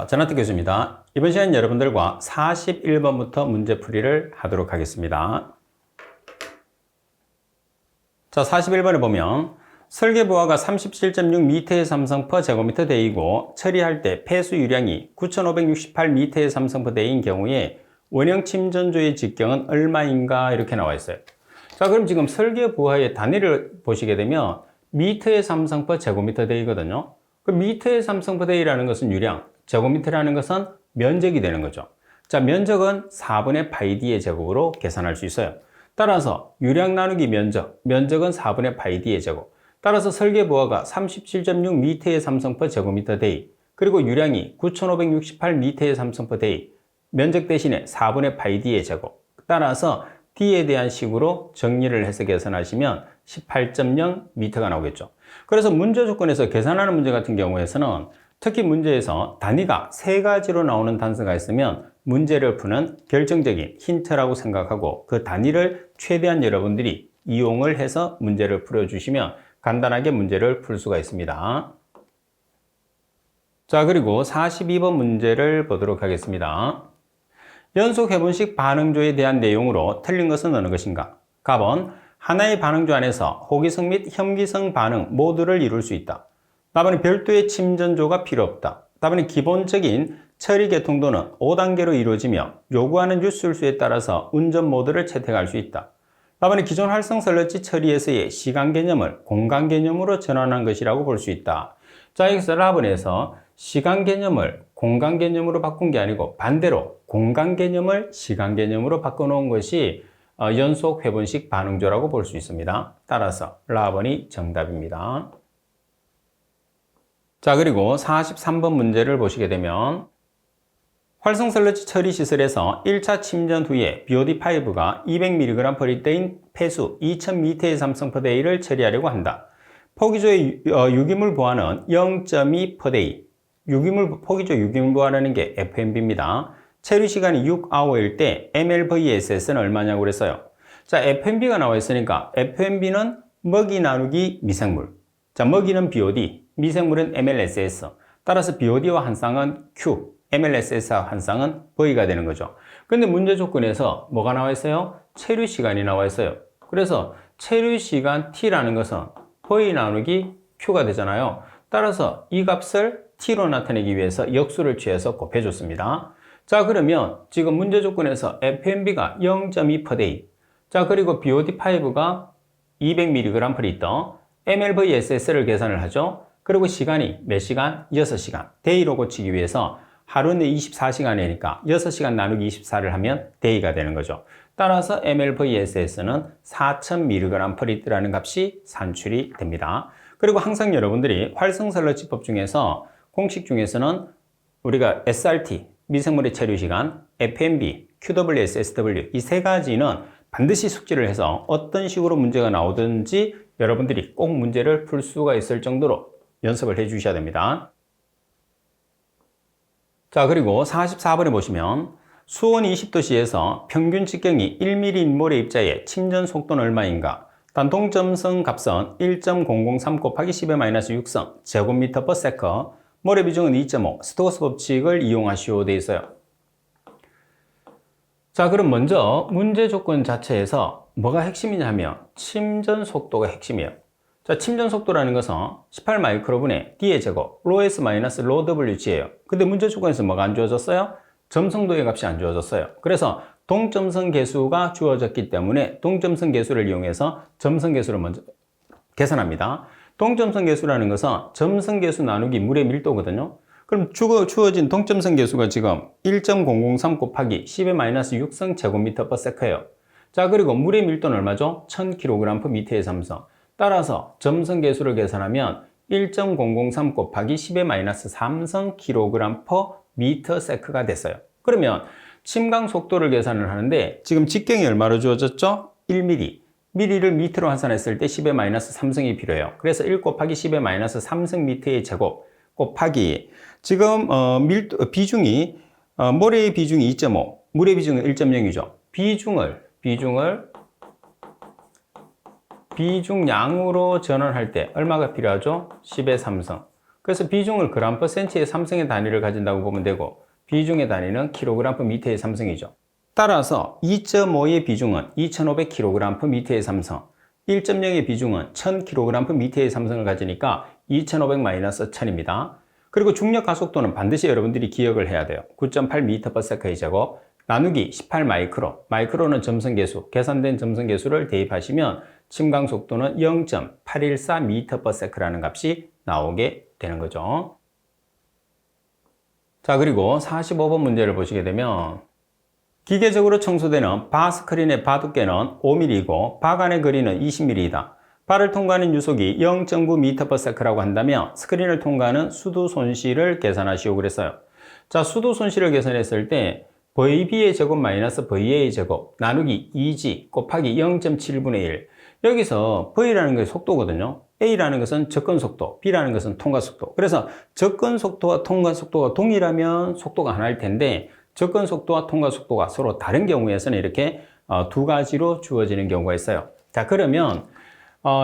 전하트 교수입니다. 이번 시간 여러분들과 41번부터 문제풀이를 하도록 하겠습니다. 자, 41번에 보면 설계부하가 37.6m의 삼성퍼 제곱미터 대이고 처리할 때 폐수 유량이 9,568m의 삼성퍼 대인 경우에 원형 침전조의 직경은 얼마인가 이렇게 나와 있어요. 자, 그럼 지금 설계부하의 단위를 보시게 되면 미터의 삼성퍼 제곱미터 대이거든요. 그 미터의 삼성퍼 대이라는 것은 유량, 제곱미터라는 것은 면적이 되는 거죠. 자, 면적은 4분의 파이 d의 제곱으로 계산할 수 있어요. 따라서 유량 나누기 면적, 면적은 4분의 파이 d의 제곱. 따라서 설계부하가 37.6m의 삼성퍼 제곱미터 대이, 그리고 유량이 9,568m의 삼성퍼 대이, 면적 대신에 4분의 파이 d의 제곱. 따라서 d에 대한 식으로 정리를 해서 계산하시면 18.0m가 나오겠죠. 그래서 문제 조건에서 계산하는 문제 같은 경우에서는 특히 문제에서 단위가 3가지로 나오는 단서가 있으면 문제를 푸는 결정적인 힌트라고 생각하고 그 단위를 최대한 여러분들이 이용을 해서 문제를 풀어주시면 간단하게 문제를 풀 수가 있습니다. 자, 그리고 42번 문제를 보도록 하겠습니다. 연속 회분식 반응조에 대한 내용으로 틀린 것은 어느 것인가? 답은 하나의 반응조 안에서 호기성 및 혐기성 반응 모두를 이룰 수 있다. 답은 별도의 침전조가 필요 없다. 답은 기본적인 처리 계통도는 5단계로 이루어지며 요구하는 유술수에 따라서 운전 모드를 채택할 수 있다. 답은 기존 활성 설러지 처리에서의 시간 개념을 공간 개념으로 전환한 것이라고 볼 수 있다. 자, 여기서 답은에서 시간 개념을 공간 개념으로 바꾼 게 아니고 반대로 공간 개념을 시간 개념으로 바꿔놓은 것이 연속 회분식 반응조라고 볼 수 있습니다. 따라서 라번이 정답입니다. 자, 그리고 43번 문제를 보시게 되면 활성 설러지 처리 시설에서 1차 침전 후에 BOD5가 200mg/L인 폐수 2000m의 삼성퍼데이를 처리하려고 한다. 포기조의 유기물 보완은 0.2%. 포기조 유기물 보완하는 게 FMB입니다. 체류 시간이 6hour일 때 ml/vss는 얼마냐고 그랬어요. 자, FMB가 나와 있으니까 FMB는 먹이 나누기 미생물. 자, 먹이는 BOD, 미생물은 MLSS. 따라서 BOD와 한 쌍은 Q, MLSS와 한 쌍은 V가 되는 거죠. 근데 문제 조건에서 뭐가 나와 있어요? 체류 시간이 나와 있어요. 그래서 체류 시간 T라는 것은 V 나누기 Q가 되잖아요. 따라서 이 값을 T로 나타내기 위해서 역수를 취해서 곱해줬습니다. 자, 그러면 지금 문제 조건에서 FMB가 0.2%, 자, 그리고 BOD5가 200mg/L, ml/vss를 계산을 하죠. 그리고 시간이 몇 시간? 6시간. 데이로 고치기 위해서 하루는 24시간이니까 6시간 나누기 24를 하면 데이가 되는 거죠. 따라서 ml/vss는 4000mg/L라는 값이 산출이 됩니다. 그리고 항상 여러분들이 활성설러지법 중에서 공식 중에서는 우리가 SRT, 미생물의 체류 시간, FMB, QWS, SW 이 세 가지는 반드시 숙지를 해서 어떤 식으로 문제가 나오든지 여러분들이 꼭 문제를 풀 수가 있을 정도로 연습을 해 주셔야 됩니다. 자, 그리고 44번에 보시면 수온 20도씨에서 평균 직경이 1mm인 모래 입자의 침전 속도는 얼마인가? 단 동점성 값은 1.003 곱하기 10의 -6성 제곱미터 per second, 모래 비중은 2.5, 스토크스 법칙을 이용하시오 되어 있어요. 자, 그럼 먼저 문제 조건 자체에서 뭐가 핵심이냐 하면 침전 속도가 핵심이에요. 자, 침전 속도라는 것은 18 마이크로분의 D의 제곱, 로S 마이너스 로 WG예요. 근데 문제 조건에서 뭐가 안 주어졌어요? 점성도의 값이 안 주어졌어요. 그래서 동점성 계수가 주어졌기 때문에 동점성 계수를 이용해서 점성 계수를 먼저 계산합니다. 동점성 계수라는 것은 점성 계수 나누기 물의 밀도거든요. 그럼 주어진 동점성 계수가 지금 1.003 곱하기 10의 -6성 제곱미터 per second예요. 자, 그리고 물의 밀도는 얼마죠? 1000kg/m의 삼성. 따라서 점성 계수를 계산하면 1.003 곱하기 10의 -3성 kg/m가 됐어요. 그러면 침강 속도를 계산을 하는데 지금 직경이 얼마로 주어졌죠? 1mm. 미리를 미터로 환산했을 때 10의 -3성이 필요해요. 그래서 1 곱하기 10의 -3성 미터의 제곱 곱하기 지금 비중이 모래의 비중이 2.5, 물의 비중은 1.0이죠. 비중량으로 전환할 때 얼마가 필요하죠? 10의 3성. 그래서 비중을 g/cm의 삼성의 단위를 가진다고 보면 되고 비중의 단위는 kg/m의 삼성이죠. 따라서 2.5의 비중은 2500kg/m의 삼성, 1.0의 비중은 1000kg/m의 삼성을 가지니까 2500-1000입니다. 그리고 중력 가속도는 반드시 여러분들이 기억을 해야 돼요. 9.8m/s의 제곱 나누기 18 마이크로, 마이크로는 점성계수, 계산된 점성계수를 대입하시면 침강 속도는 0.814m/s라는 값이 나오게 되는 거죠. 자, 그리고 45번 문제를 보시게 되면 기계적으로 청소되는 바 스크린의 바 두께는 5mm이고 바 간의 거리는 20mm이다. 바를 통과하는 유속이 0.9m/s라고 한다면 스크린을 통과하는 수도 손실을 계산하시오 그랬어요. 자, 수도 손실을 계산했을 때 VB의 제곱 마이너스 VA의 제곱 나누기 2G 곱하기 0.7분의 1. 여기서 V라는 게 속도거든요. A라는 것은 접근 속도, B라는 것은 통과 속도. 그래서 접근 속도와 통과 속도가 동일하면 속도가 하나일 텐데 접근 속도와 통과 속도가 서로 다른 경우에서는 이렇게 두 가지로 주어지는 경우가 있어요. 자, 그러면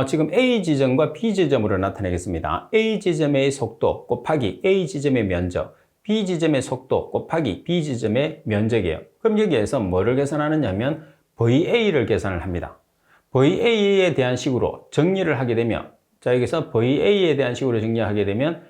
지금 A 지점과 B 지점으로 나타내겠습니다. A 지점의 속도 곱하기 A 지점의 면적, B 지점의 속도 곱하기 B 지점의 면적이에요. 그럼 여기에서 뭐를 계산하느냐면 VA를 계산을 합니다. VA에 대한 식으로 정리를 하게 되면, 자, 여기서 VA에 대한 식으로 정리하게 되면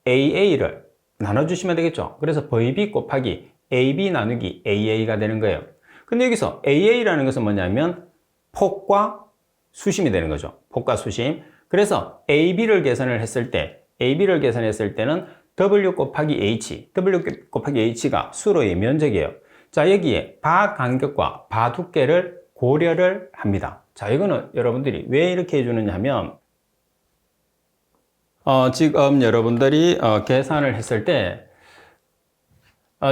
AA를 나눠주시면 되겠죠. 그래서 VB 곱하기 AB 나누기 AA가 되는 거예요. 근데 여기서 AA라는 것은 뭐냐면 폭과 수심이 되는 거죠. 폭과 수심. 그래서 AB를 계산했을 때는 W 곱하기 H, W 곱하기 H가 수로의 면적이에요. 자, 여기에 바 간격과 바 두께를 고려를 합니다. 자, 이거는 여러분들이 왜 이렇게 해주느냐 하면, 지금 여러분들이 계산을 했을 때,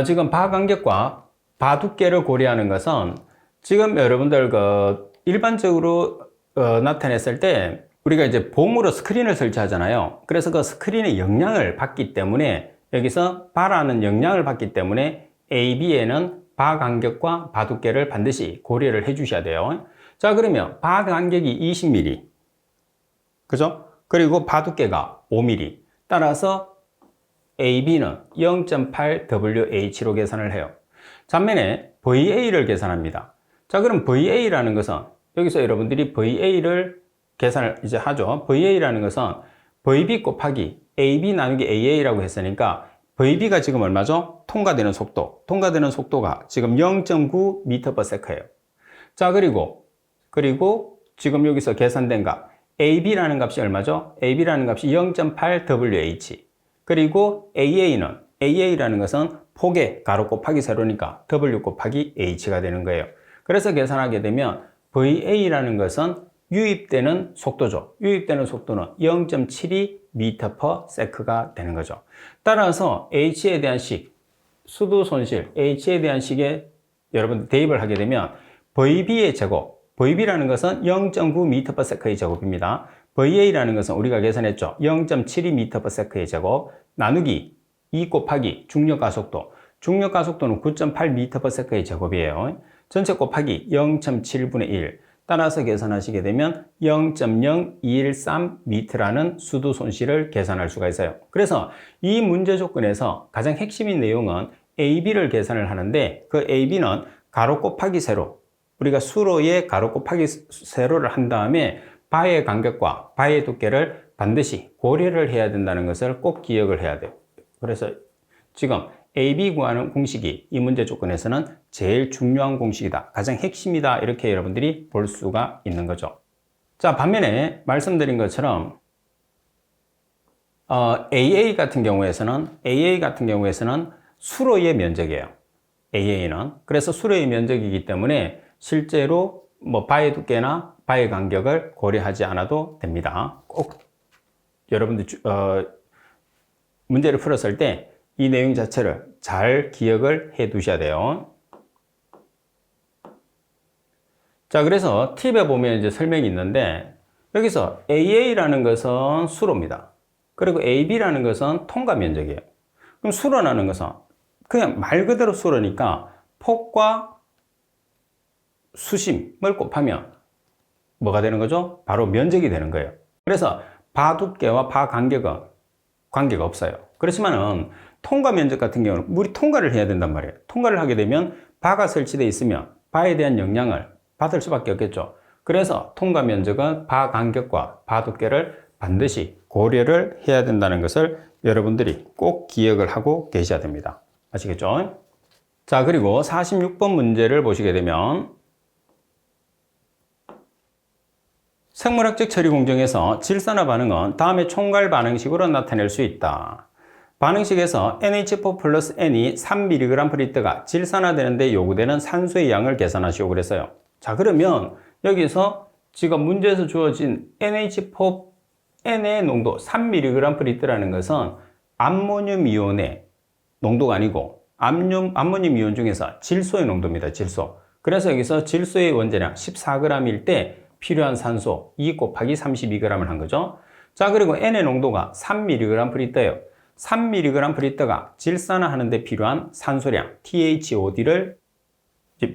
지금 바 간격과 바 두께를 고려하는 것은 지금 여러분들 일반적으로 나타냈을 때 우리가 이제 봄으로 스크린을 설치하잖아요. 그래서 그 스크린의 영향을 받기 때문에 여기서 바라는 영향을 받기 때문에 AB에는 바 간격과 바 두께를 반드시 고려를 해 주셔야 돼요. 자, 그러면 바 간격이 20mm. 그죠? 그리고 바 두께가 5mm. 따라서 AB는 0.8WH로 계산을 해요. 반면에 VA를 계산합니다. 자, 그럼 VA라는 것은 여기서 여러분들이 VA를 계산을 이제 하죠. VA라는 것은 VB 곱하기 AB 나누기 AA라고 했으니까 VB가 지금 얼마죠? 통과되는 속도. 통과되는 속도가 지금 0.9m/s예요. 자, 그리고 지금 여기서 계산된 값 AB라는 값이 얼마죠? AB라는 값이 0.8WH. 그리고 AA라는 것은 폭의 가로 곱하기 세로니까 W 곱하기 H가 되는 거예요. 그래서 계산하게 되면 VA라는 것은 유입되는 속도죠. 유입되는 속도는 0.72m/s가 되는 거죠. 따라서 H에 대한 식, 수도 손실, H에 대한 식에 여러분 대입을 하게 되면 VB의 제곱, VB라는 것은 0.9m/s의 제곱입니다. VA라는 것은 우리가 계산했죠. 0.72m/s의 제곱 나누기 2 곱하기 중력 가속도. 중력 가속도는 9.8m/s의 제곱이에요. 전체 곱하기 0.7분의 1. 따라서 계산하시게 되면 0.0213m라는 수도 손실을 계산할 수가 있어요. 그래서 이 문제 조건에서 가장 핵심인 내용은 AB를 계산을 하는데 그 AB는 가로 곱하기 세로. 우리가 수로의 가로 곱하기 세로를 한 다음에 바의 간격과 바의 두께를 반드시 고려를 해야 된다는 것을 꼭 기억을 해야 돼요. 그래서 지금 AB 구하는 공식이 이 문제 조건에서는 제일 중요한 공식이다. 가장 핵심이다. 이렇게 여러분들이 볼 수가 있는 거죠. 자, 반면에 말씀드린 것처럼 AA 같은 경우에서는 수로의 면적이에요. AA는. 그래서 수로의 면적이기 때문에 실제로 바의 두께나 바의 간격을 고려하지 않아도 됩니다. 꼭 여러분들 문제를 풀었을 때 이 내용 자체를 잘 기억을 해 두셔야 돼요. 자, 그래서 팁에 보면 이제 설명이 있는데 여기서 AA라는 것은 수로입니다. 그리고 AB라는 것은 통과 면적이에요. 그럼 수로라는 것은 그냥 말 그대로 수로니까 폭과 수심을 곱하면 뭐가 되는 거죠? 바로 면적이 되는 거예요. 그래서 바 두께와 바 간격은 관계가 없어요. 그렇지만은 통과 면적 같은 경우는 물이 통과를 해야 된단 말이에요. 통과를 하게 되면 바가 설치되어 있으면 바에 대한 영향을 받을 수밖에 없겠죠. 그래서 통과 면적은 바 간격과 바 두께를 반드시 고려를 해야 된다는 것을 여러분들이 꼭 기억을 하고 계셔야 됩니다. 아시겠죠? 자, 그리고 46번 문제를 보시게 되면 생물학적 처리 공정에서 질산화 반응은 다음의 총괄 반응식으로 나타낼 수 있다. 반응식에서 NH4 플러스 N이 3mg/L가 질산화되는데 요구되는 산소의 양을 계산하시오 그랬어요. 자, 그러면 여기서 지금 문제에서 주어진 NH4N의 농도 3mg/L라는 것은 암모늄 이온의 농도가 아니고 암모늄 이온 중에서 질소의 농도입니다. 질소. 그래서 여기서 질소의 원자량 14g일 때 필요한 산소 2 곱하기 32g을 한 거죠. 자, 그리고 N의 농도가 3mg/L예요. 3mg/L가 질산화하는 데 필요한 산소량 THOD를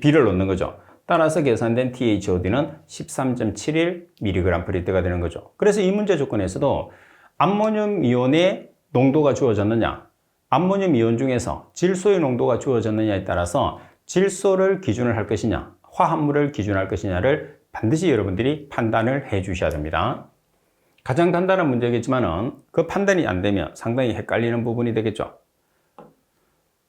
B를 넣는 거죠. 따라서 계산된 THOD는 13.71mg/L가 되는 거죠. 그래서 이 문제 조건에서도 암모늄 이온의 농도가 주어졌느냐, 암모늄 이온 중에서 질소의 농도가 주어졌느냐에 따라서 질소를 기준을 할 것이냐, 화합물을 기준할 것이냐를 반드시 여러분들이 판단을 해 주셔야 됩니다. 가장 간단한 문제겠지만은 그 판단이 안 되면 상당히 헷갈리는 부분이 되겠죠.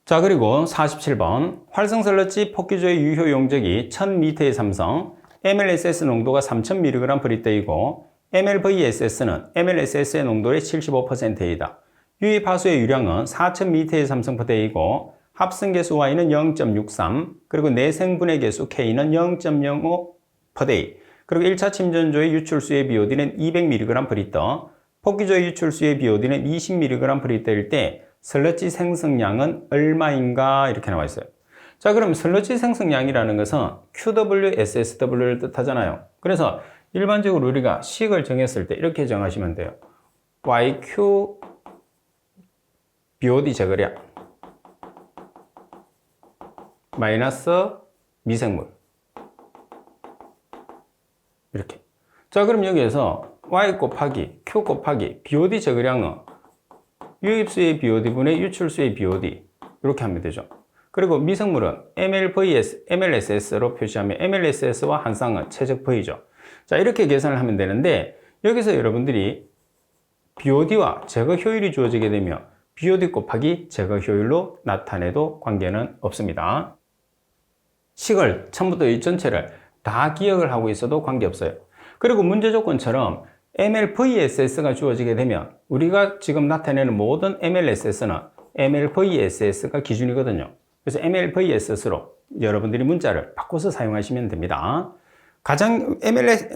자, 그리고 47번 활성슬러지 폭기조의 유효 용적이 1000m의 삼성 MLSS 농도가 3000mg/L이고 MLVSS는 MLSS의 농도의 75%이다. 유입 하수의 유량은 4000m의 삼성/D이고 합성계수 Y는 0.63, 그리고 내생분해 계수 K는 0.05/Day, 그리고 1차 침전조의 유출수의 BOD는 200mg/L, 폭기조의 유출수의 BOD는 20mg/L일 때 슬러지 생성량은 얼마인가 이렇게 나와 있어요. 자, 그럼 슬러지 생성량이라는 것은 QWSSW를 뜻하잖아요. 그래서 일반적으로 우리가 식을 정했을 때 이렇게 정하시면 돼요. YQ BOD 제거량 마이너스 미생물 이렇게. 자, 그럼 여기에서 Y 곱하기 Q 곱하기 BOD 제거량은 유입수의 BOD분의 유출수의 BOD 이렇게 하면 되죠. 그리고 미생물은 MLSS로 표시하면 MLSS와 한쌍은 최적 V죠. 자, 이렇게 계산을 하면 되는데 여기서 여러분들이 BOD와 제거 효율이 주어지게 되면 BOD 곱하기 제거 효율로 나타내도 관계는 없습니다. 식을 처음부터 이 전체를 다 기억을 하고 있어도 관계없어요. 그리고 문제 조건처럼 MLVSS가 주어지게 되면 우리가 지금 나타내는 모든 MLSS는 MLVSS가 기준이거든요. 그래서 MLVSS로 여러분들이 문자를 바꿔서 사용하시면 됩니다.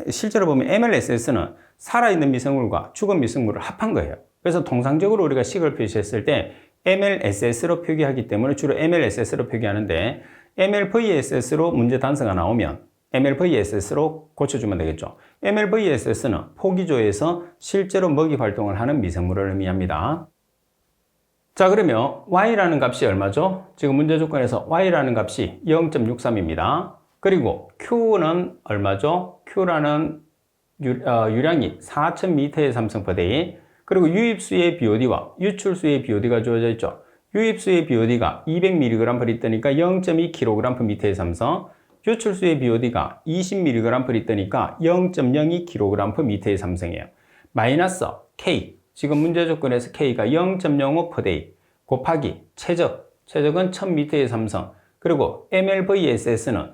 실제로 보면 MLSS는 살아있는 미생물과 죽은 미생물을 합한 거예요. 그래서 통상적으로 우리가 식을 표시했을 때 MLSS로 표기하기 때문에 주로 MLSS로 표기하는데 MLVSS로 문제 단서가 나오면 MLVSS로 고쳐주면 되겠죠. MLVSS는 포기조에서 실제로 먹이 활동을 하는 미생물을 의미합니다. 자, 그러면 Y라는 값이 얼마죠? 지금 문제 조건에서 Y라는 값이 0.63입니다. 그리고 Q는 얼마죠? Q라는 유량이 4000m의 삼성/Day, 그리고 유입수의 BOD와 유출수의 BOD가 주어져 있죠. 유입수의 BOD가 200mg/L니까 0.2kg/m의 삼성, 유출수의 BOD가 20mg/L니까 0.02kg/m의 삼성이에요. 마이너스 K, 지금 문제 조건에서 K가 0.05/Day 곱하기 최적은 1000m의 삼성, 그리고 MLVSS는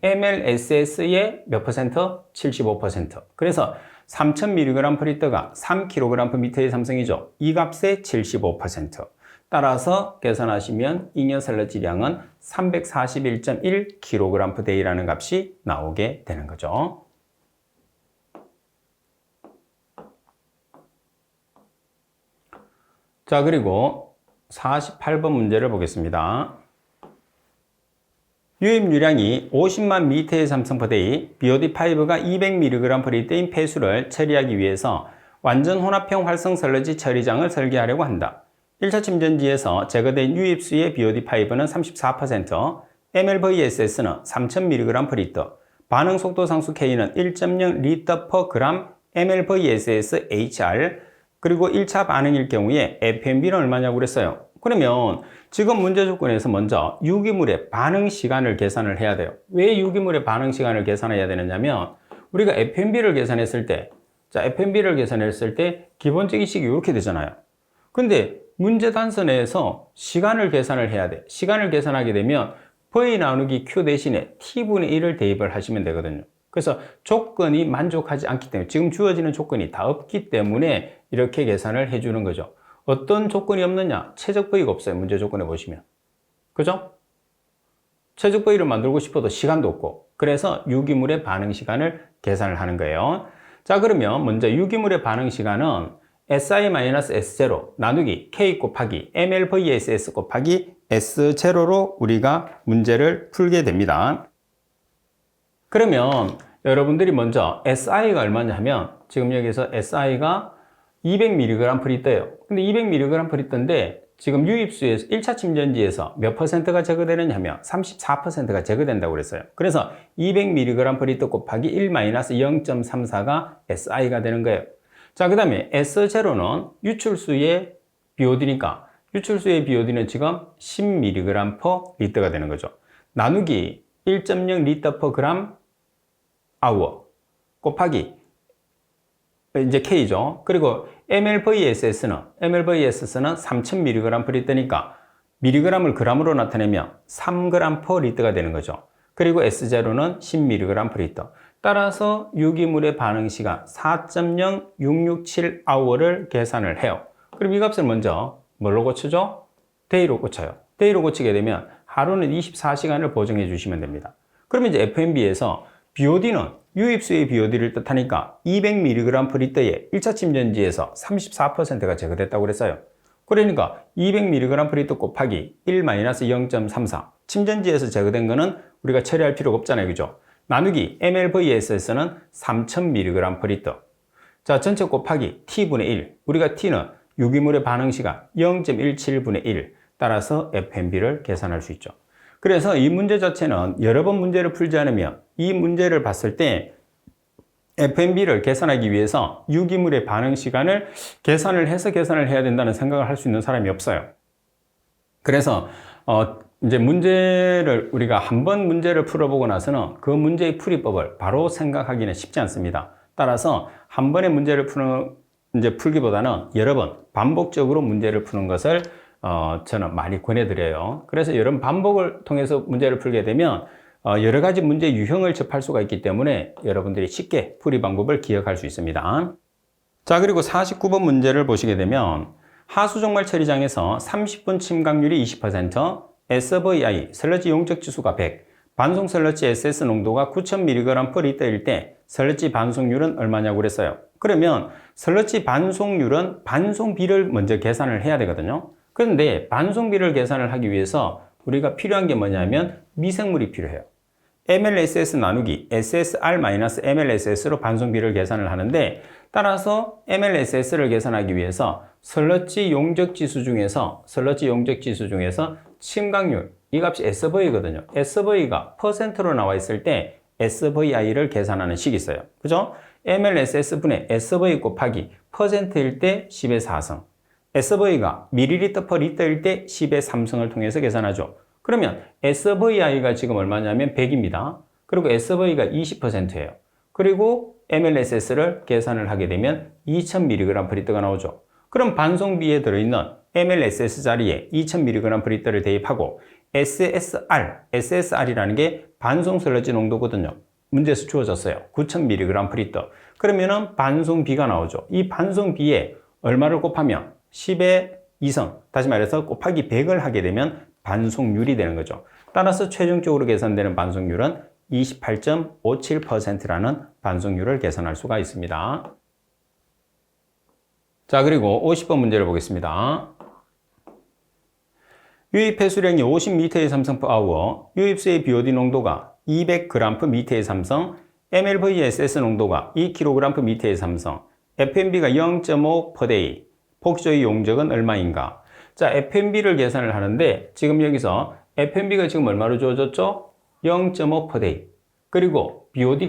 MLSS의 몇 퍼센트? 75%. 그래서 3000mg/L가 3kg/m의 삼성이죠. 이 값의 75%. 따라서 계산하시면 잉여슬러지량은 341.1kg/Day라는 값이 나오게 되는 거죠. 자, 그리고 48번 문제를 보겠습니다. 유입유량이 50만 m의 삼성/Day, BOD5가 200mg/L인 폐수를 처리하기 위해서 완전 혼합형 활성 슬러지 처리장을 설계하려고 한다. 1차 침전지에서 제거된 유입수의 BOD5는 34%, MLVSS는 3000mg/L, 반응 속도 상수 K는 1.0 L/g MLVSS HR, 그리고 1차 반응일 경우에 FMB는 얼마냐고 그랬어요. 그러면 지금 문제 조건에서 먼저 유기물의 반응 시간을 계산을 해야 돼요. 왜 유기물의 반응 시간을 계산해야 되느냐면 우리가 FMB를 계산했을 때, 자, FMB를 계산했을 때 기본적인 식이 이렇게 되잖아요. 근데 문제 단선에서 시간을 계산을 해야 돼. 시간을 계산하게 되면 V 나누기 Q 대신에 T분의 1을 대입을 하시면 되거든요. 그래서 조건이 만족하지 않기 때문에 지금 주어지는 조건이 다 없기 때문에 이렇게 계산을 해주는 거죠. 어떤 조건이 없느냐? 최적 V가 없어요. 문제 조건에 보시면. 그죠? 최적 V를 만들고 싶어도 시간도 없고 그래서 유기물의 반응 시간을 계산을 하는 거예요. 자, 그러면 먼저 유기물의 반응 시간은 Si-S0 나누기 K 곱하기 mLVSS 곱하기 S0로 우리가 문제를 풀게 됩니다. 그러면 여러분들이 먼저 SI가 얼마냐 하면 지금 여기서 SI가 200mg/L예요. 근데 200mg/L인데 지금 유입수에서 1차 침전지에서 몇 %가 제거되느냐 하면 34%가 제거된다고 그랬어요. 그래서 200mg/L 곱하기 1-0.34가 SI가 되는 거예요. 자, 그 다음에 S0는 유출수의 BOD니까 유출수의 BOD는 지금 10mg/L가 되는 거죠. 나누기 1.0L/g hour 곱하기 이제 K죠. 그리고 mLVSS는 3000mg/L니까 mg을 g으로 나타내면 3g/L가 되는 거죠. 그리고 S0는 10mg/L. 따라서 유기물의 반응 시간 4.0667hour를 계산을 해요. 그럼 이 값을 먼저 뭘로 고치죠? day로 고쳐요. day로 고치게 되면 하루는 24시간을 보정해 주시면 됩니다. 그러면 이제 FMB에서 BOD는 유입수의 BOD를 뜻하니까 200mg/L에 1차 침전지에서 34%가 제거됐다고 그랬어요. 그러니까 200mg/L 곱하기 1-0.34 침전지에서 제거된 거는 우리가 처리할 필요가 없잖아요. 그죠? 나누기 mLVSS는 3000mg/L. 자, 전체 곱하기 T분의 1. 우리가 T는 유기물의 반응 시간 0.17분의 1. 따라서 FMB를 계산할 수 있죠. 그래서 이 문제 자체는 여러 번 문제를 풀지 않으면 이 문제를 봤을 때 FMB를 계산하기 위해서 유기물의 반응 시간을 계산을 해야 된다는 생각을 할 수 있는 사람이 없어요. 그래서 이제 문제를 우리가 한번 문제를 풀어보고 나서는 그 문제의 풀이법을 바로 생각하기는 쉽지 않습니다. 따라서 한 번의 문제를 풀기보다는 여러 번 반복적으로 문제를 푸는 것을 저는 많이 권해드려요. 그래서 여러 반복을 통해서 문제를 풀게 되면 여러 가지 문제 유형을 접할 수가 있기 때문에 여러분들이 쉽게 풀이 방법을 기억할 수 있습니다. 자, 그리고 49번 문제를 보시게 되면 하수종말 처리장에서 30분 침각률이 20%, SVI 슬러지 용적 지수가 100, 반송 슬러지 SS 농도가 9000mg/L일 때 슬러지 반송률은 얼마냐고 그랬어요. 그러면 슬러지 반송률은 반송비를 먼저 계산을 해야 되거든요. 그런데 반송비를 계산을 하기 위해서 우리가 필요한 게 뭐냐면 미생물이 필요해요. MLSS 나누기 SSR-MLSS로 반송비를 계산을 하는데 따라서 MLSS를 계산하기 위해서 슬러지 용적 지수 중에서 침각률 이 값이 SV거든요. SV가 %로 나와 있을 때 SVI를 계산하는 식이 있어요. 그죠? MLSS분의 SV 곱하기 %일 때 10의 4승 SV가 ml/L일 때 10의 3승을 통해서 계산하죠. 그러면 SVI가 지금 얼마냐면 100입니다. 그리고 SV가 20%예요. 그리고 MLSS를 계산을 하게 되면 2000mg/L가 나오죠. 그럼 반송비에 들어있는 MLSS 자리에 2000mg/L을 대입하고 SSR이라는 게 반송 슬러지 농도거든요. 문제에서 주어졌어요. 9000mg/L. 그러면은 반송비가 나오죠. 이 반송비에 얼마를 곱하면 10의 2성, 다시 말해서 곱하기 100을 하게 되면 반송률이 되는 거죠. 따라서 최종적으로 계산되는 반송률은 28.57%라는 반송률을 계산할 수가 있습니다. 자, 그리고 50번 문제를 보겠습니다. 유입 해수량이 50m의 삼성/hour, 유입수의 BOD 농도가 200g/m의 삼성, mLVSS 농도가 2kg/m의 삼성, FMB가 0.5/day, 폭소의 용적은 얼마인가? 자, FMB를 계산을 하는데 지금 여기서 FMB가 지금 얼마로 주어졌죠? 0.5/day. 그리고 BOD,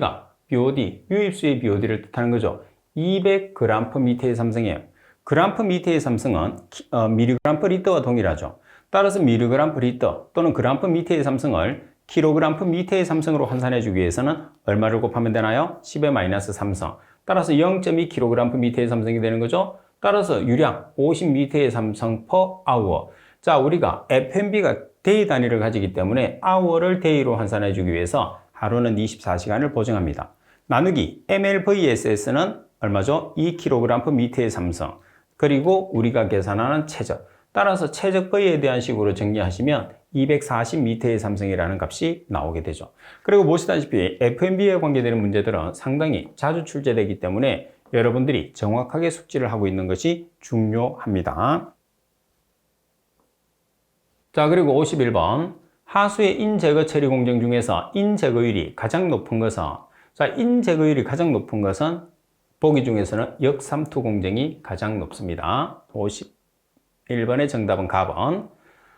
유입수의 BOD를 뜻하는 거죠. 200g/m의 삼성이에요. gpm의 삼성은 mg/L와 동일하죠. 따라서 mg/L 또는 gpm의 삼성을 kgpm의 삼성으로 환산해주기 위해서는 얼마를 곱하면 되나요? 10-3성. 따라서 0.2kgpm의 삼성이 되는 거죠. 따라서 유량 50m의 삼성 per hour. 자, 우리가 FMB가 데이 단위를 가지기 때문에 hour를 데이로 환산해주기 위해서 하루는 24시간을 보정합니다. 나누기 ml/vss는 얼마죠? 2kgpm의 삼성. 그리고 우리가 계산하는 최적. 따라서 최적 V에 대한 식으로 정리하시면 240m의 삼성이라는 값이 나오게 되죠. 그리고 보시다시피 FMB에 관계되는 문제들은 상당히 자주 출제되기 때문에 여러분들이 정확하게 숙지를 하고 있는 것이 중요합니다. 자, 그리고 51번. 하수의 인제거 처리 공정 중에서 인제거율이 가장 높은 것은, 자, 인제거율이 가장 높은 것은 보기 중에서는 역삼투 공정이 가장 높습니다. 51번의 정답은 가번.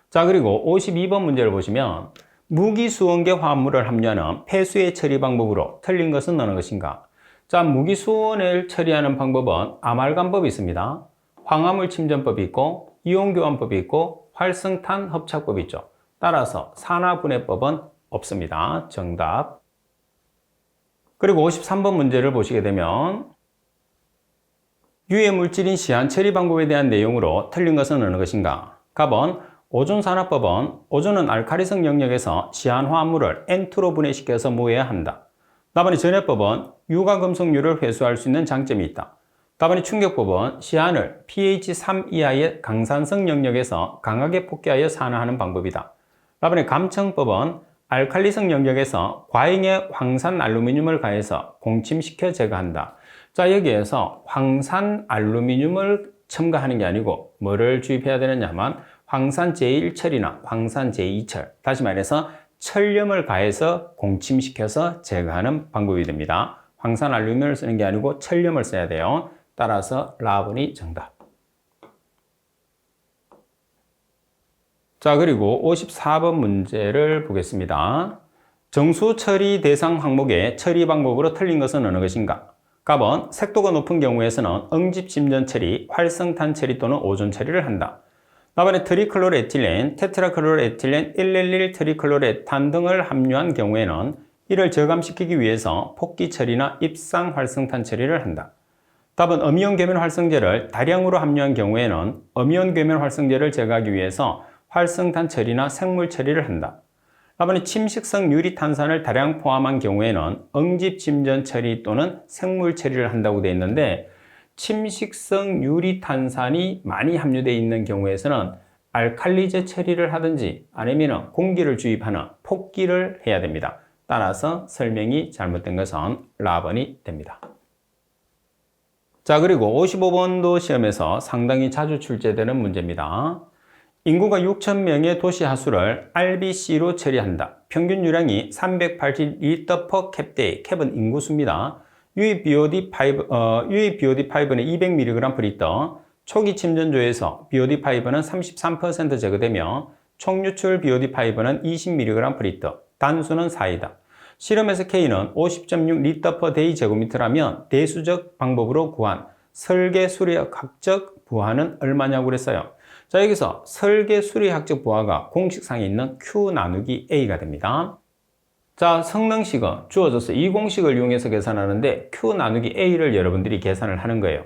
자, 그리고 52번 문제를 보시면 무기수원계 화합물을 함유하는 폐수의 처리 방법으로 틀린 것은 어느 것인가? 자, 무기수원을 처리하는 방법은 아말감법이 있습니다. 황화물 침전법이 있고 이온교환법이 있고 활성탄 hợp착법이 있죠. 따라서 산화분해법은 없습니다. 정답. 그리고 53번 문제를 보시게 되면 유해 물질인 시안 처리 방법에 대한 내용으로 틀린 것은 어느 것인가? 가번. 오존산화법은 오존은 알카리성 영역에서 시안 화합물을 N2로 분해시켜서 모여야 한다. 답안이 전해법은 유가금속률을 회수할 수 있는 장점이 있다. 답안이 충격법은 시안을 pH 3 이하의 강산성 영역에서 강하게 폭기하여 산화하는 방법이다. 답안이 감청법은 알칼리성 영역에서 과잉의 황산 알루미늄을 가해서 공침시켜 제거한다. 자, 여기에서 황산 알루미늄을 첨가하는 게 아니고 뭐를 주입해야 되느냐 하면 황산 제1철이나 황산 제2철, 다시 말해서 철염을 가해서 공침시켜서 제거하는 방법이 됩니다. 황산 알루미늄을 쓰는 게 아니고 철염을 써야 돼요. 따라서 라번이 정답. 자, 그리고 54번 문제를 보겠습니다. 정수 처리 대상 항목의 처리 방법으로 틀린 것은 어느 것인가? 가번. 색도가 높은 경우에서는 응집 심전 처리, 활성탄 처리 또는 오존 처리를 한다. 답안에 트리클로르에틸렌, 테트라클로르에틸렌, 111 트리클로르에탄 등을 함유한 경우에는 이를 저감시키기 위해서 폭기 처리나 입상 활성탄 처리를 한다. 답은 어미온 계면 활성제를 다량으로 함유한 경우에는 어미온 계면 활성제를 제거하기 위해서 활성탄 처리나 생물 처리를 한다. 답안이 침식성 유리탄산을 다량 포함한 경우에는 응집 침전 처리 또는 생물 처리를 한다고 되어 있는데, 침식성 유리탄산이 많이 함유되어 있는 경우에서는 알칼리제 처리를 하든지 아니면 공기를 주입하는 폭기를 해야 됩니다. 따라서 설명이 잘못된 것은 라번이 됩니다. 자, 그리고 55번도 시험에서 상당히 자주 출제되는 문제입니다. 인구가 6,000명의 도시 하수를 RBC로 처리한다. 평균 유량이 380L per 캡데이. 캡은 인구수입니다. 유입 BOD 파이브는 200mg/L. 초기 침전조에서 BOD 파이브는 33% 제거되며 총 유출 BOD 파이브는 20mg/L. 단수는 4이다. 실험에서 K는 50.6L/day 제곱미터라면 대수적 방법으로 구한 설계 수리학적 부하는 얼마냐고 그랬어요. 자, 여기서 설계 수리학적 부하가 공식상에 있는 Q 나누기 A가 됩니다. 자, 성능식은 주어져서 이 공식을 이용해서 계산하는데 Q 나누기 A를 여러분들이 계산을 하는 거예요.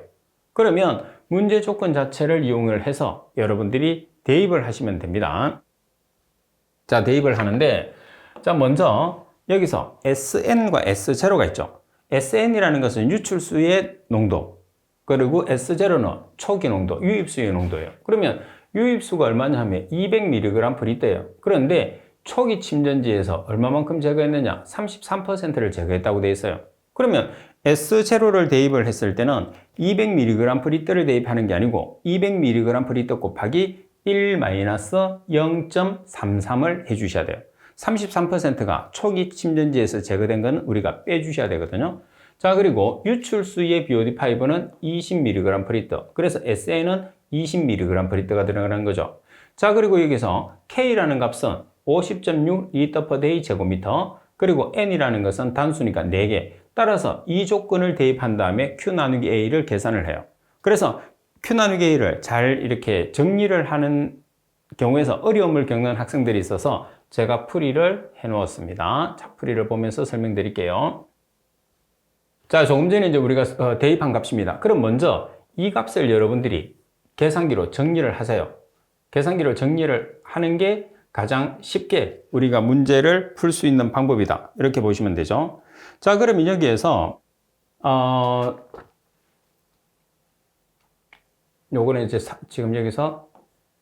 그러면 문제 조건 자체를 이용을 해서 여러분들이 대입을 하시면 됩니다. 자, 대입을 하는데, 자, 먼저 여기서 SN과 S0가 있죠. SN이라는 것은 유출수의 농도, 그리고 S0는 초기 농도, 유입수의 농도예요. 그러면 유입수가 얼마냐 하면 200mg/L예요. 그런데 초기 침전지에서 얼마만큼 제거했느냐? 33%를 제거했다고 되어 있어요. 그러면 S0를 대입을 했을 때는 200mg/L을 대입하는 게 아니고 200mg/L 곱하기 1-0.33을 해주셔야 돼요. 33%가 초기 침전지에서 제거된 건 우리가 빼주셔야 되거든요. 자, 그리고 유출수의 BOD5는 20mg/L. 그래서 SN은 20mg/L가 들어가는 거죠. 자, 그리고 여기서 K라는 값은 50.6L/day 제곱미터, 그리고 N이라는 것은 단수니까 4개. 따라서 이 조건을 대입한 다음에 Q 나누기 A를 계산을 해요. 그래서 Q 나누기 A를 잘 이렇게 정리를 하는 경우에서 어려움을 겪는 학생들이 있어서 제가 풀이를 해 놓았습니다. 자, 풀이를 보면서 설명드릴게요. 자, 조금 전에 이제 우리가 대입한 값입니다. 그럼 먼저 이 값을 여러분들이 계산기로 정리를 하세요. 계산기로 정리를 하는 게 가장 쉽게 우리가 문제를 풀 수 있는 방법이다. 이렇게 보시면 되죠. 자, 그럼 여기에서 요거는 이제 지금 여기서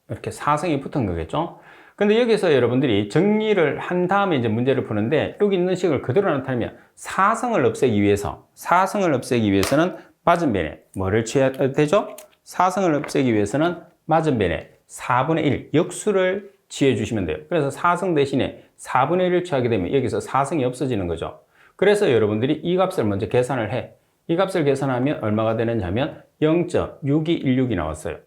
이렇게 사성이 붙은 거겠죠. 근데 여기서 여러분들이 정리를 한 다음에 이제 문제를 푸는데 여기 있는 식을 그대로 나타내면 사성을 없애기 위해서는 맞은변에 뭐를 취해야 되죠? 사성을 없애기 위해서는 맞은변에 4분의 1 역수를 취해 주시면 돼요. 그래서 사성 대신에 4분의 1을 취하게 되면 여기서 사성이 없어지는 거죠. 그래서 여러분들이 이 값을 먼저 계산을 해. 이 값을 계산하면 얼마가 되느냐면 0.6216이 나왔어요.